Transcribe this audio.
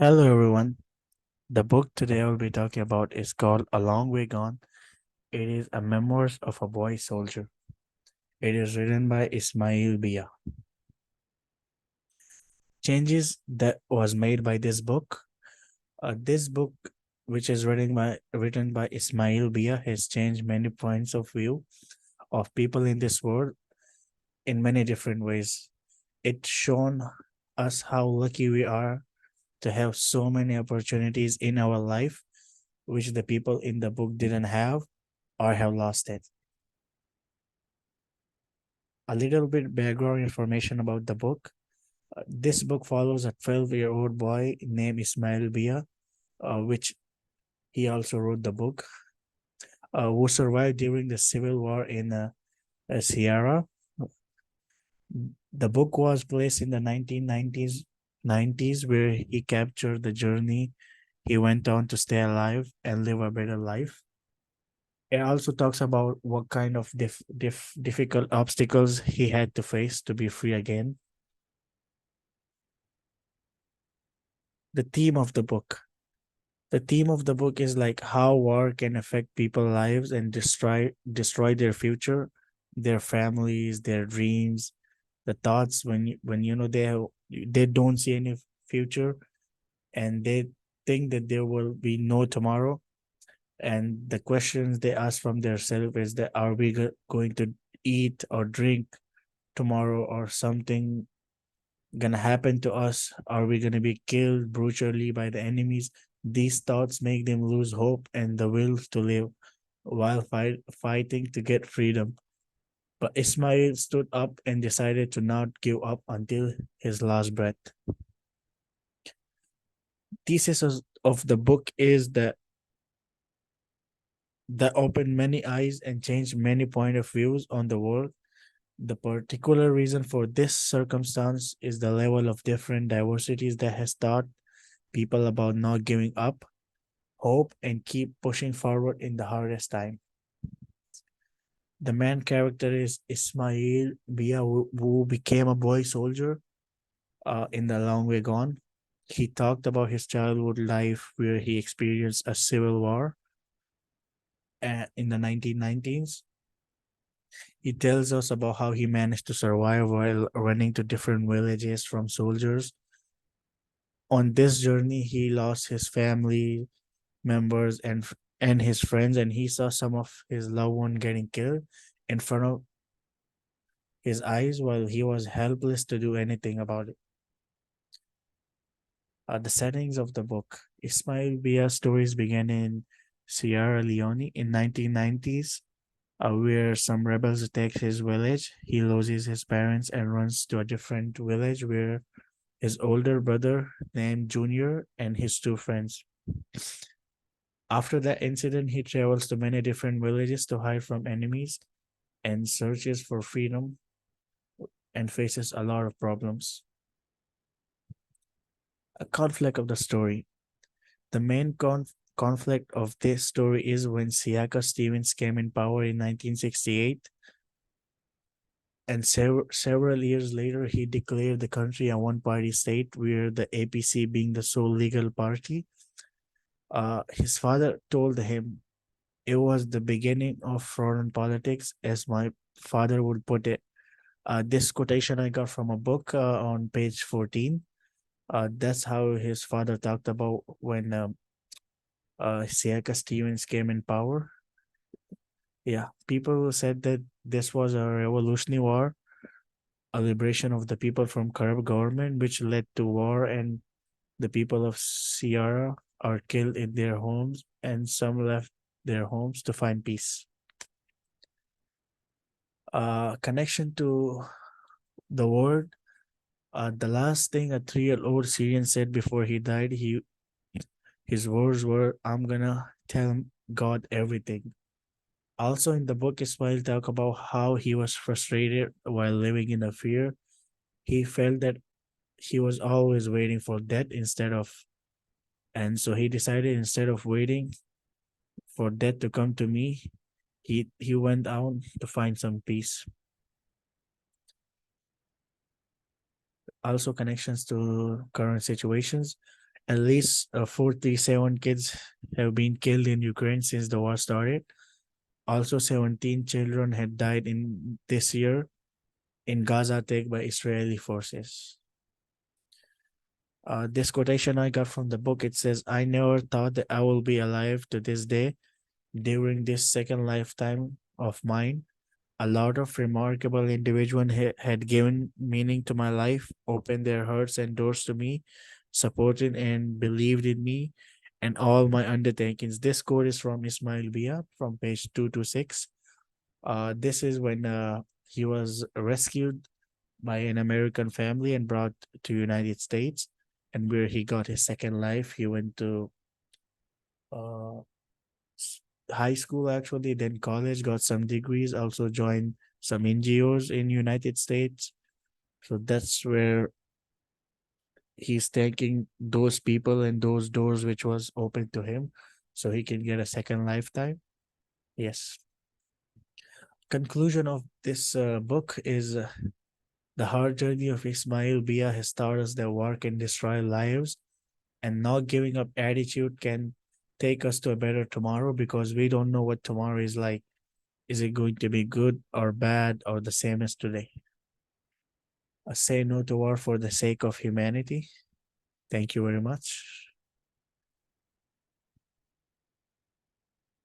Hello, everyone. The book today I will be talking about is called A Long Way Gone. It is a memoirs of a boy soldier. It is written by Ismail Bia. Changes that was made by this book, which is written by Ismail Bia, has changed many points of view of people in this world in many different ways. It's shown us how lucky we are to have so many opportunities in our life, which the people in the book didn't have or have lost it. A little bit background information about the book. This book follows a 12-year-old boy named Ismail Bia, which he also wrote the book, who survived during the civil war in Sierra. The book was placed in the 1990s, where he captured the journey he went on to stay alive and live a better life. It also talks about what kind of difficult obstacles he had to face to be free again. The theme of the book. The theme of the book is like how war can affect people's lives and destroy their future, their families, their dreams, the thoughts when they don't see any future and they think that there will be no tomorrow, and the questions they ask from themselves is that are we going to eat or drink tomorrow, or something gonna happen to us? Are we gonna be killed brutally by the enemies? These thoughts make them lose hope and the will to live while fighting to get freedom. But Ismail stood up and decided to not give up until his last breath. Thesis of the book is that opened many eyes and changed many point of views on the world. The particular reason for this circumstance is the level of different diversities that has taught people about not giving up, hope, and keep pushing forward in the hardest time. The main character is Ismail Bia, who became a boy soldier in the long way gone. He talked about his childhood life where he experienced a civil war in the 1990s. He tells us about how he managed to survive while running to different villages from soldiers. On this journey, he lost his family members and his friends, and he saw some of his loved one getting killed in front of his eyes while he was helpless to do anything about it. The settings of the book. Ismail Bia's stories began in Sierra Leone in 1990s, where some rebels attack his village. He loses his parents and runs to a different village where his older brother named Junior and his two friends. After that incident, he travels to many different villages to hide from enemies and searches for freedom and faces a lot of problems. A conflict of the story. The main conflict of this story is when Siaka Stevens came in power in 1968, and several years later, he declared the country a one party state, where the APC being the sole legal party. His father told him it was the beginning of foreign politics, as my father would put it. This quotation I got from a book on page 14. That's how his father talked about when Siaka Stevens came in power. Yeah, people said that this was a revolutionary war, a liberation of the people from corrupt government, which led to war, and the people of Sierra are killed in their homes, and some left their homes to find peace. Connection to the word. The last thing a 3-year-old Syrian said before he died, his words were, "I'm gonna tell God everything." Also in the book, Ismail talk about how he was frustrated while living in a fear. He felt that he was always waiting for death and so he decided, instead of waiting for death to come to me, he went out to find some peace. Also connections to current situations. At least 47 kids have been killed in Ukraine since the war started. Also, 17 children had died in this year in Gaza attack by Israeli forces. This quotation I got from the book, it says, I never thought that I will be alive to this day during this second lifetime of mine. A lot of remarkable individuals had given meaning to my life, opened their hearts and doors to me, supported and believed in me and all my undertakings. This quote is from Ismail Bia from page 226. This is when he was rescued by an American family and brought to United States, and where he got his second life. He went to uh, high school actually, then college, got some degrees, also joined some NGOs in United States. So that's where he's thanking those people and those doors which was open to him so he can get a second lifetime. Yes. Conclusion of this book is the hard journey of Ismail Bia has taught us that war can destroy lives, and not giving up attitude can take us to a better tomorrow because we don't know what tomorrow is like. Is it going to be good or bad or the same as today? Say no to war for the sake of humanity. Thank you very much.